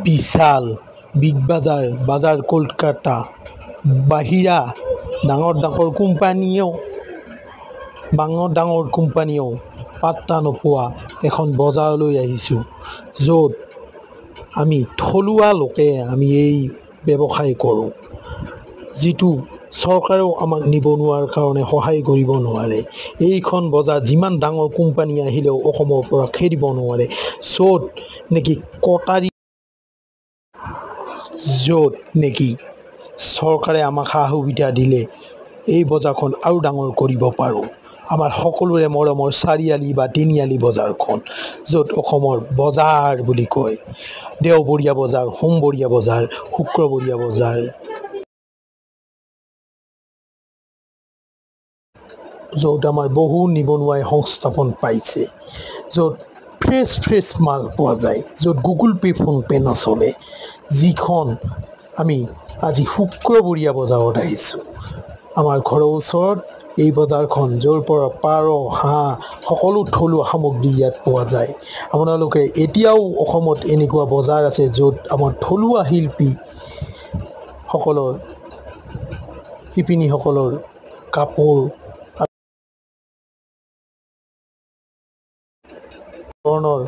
বিশাল, big বাজাৰ, বাজাৰ কলকাতা, বাহিৰা ডাঙৰ ডাঙৰ কোম্পানীয়েও পাত্তা নোপোৱা এখন বজাৰলৈ আহিছোঁ, য'ত আমি থলুৱা লোকে আমি এই ব্যৱসায় কৰোঁ, যিটো চৰকাৰেও আমাক নিবনুৱাৰ কাৰণে সহায় কৰিব নোৱাৰে। এইখন বজাৰ যিমান ডাঙৰ কোম্পানী আহিলেও অসমৰ পৰা খেদিব নোৱাৰে, য'ত নেকি চৰকাৰে আমাক সা সুবিধা দিলে এই বজাৰখন আৰু ডাঙৰ কৰিব পাৰোঁ। আমাৰ সকলোৰে মৰমৰ চাৰিআলি বা তিনিআলি বজাৰখন, য'ত অসমৰ বজাৰ বুলি কয়, দেওবৰীয়া বজাৰ, সোমবৰীয়া বজাৰ, শুক্ৰবৰীয়া বজাৰ, য'ত আমাৰ বহু নিবনুৱাই সংস্থাপন পাইছে, য'ত ফ্ৰেছ মাল পোৱা যায়, য'ত গুগল পে' ফোনপে' নচলে, যিখন আমি আজি শুক্ৰবৰীয়া বজাৰত আহিছোঁ। আমাৰ ঘৰৰ ওচৰত এই বজাৰখন, য'ৰ পৰা পাৰ, হাঁহ সকলো থলুৱা সামগ্ৰী ইয়াত পোৱা যায়। আপোনালোকে এতিয়াও অসমত এনেকুৱা বজাৰ আছে, য'ত আমাৰ থলুৱা শিপিনীসকলৰ কাপোৰ ধৰণৰ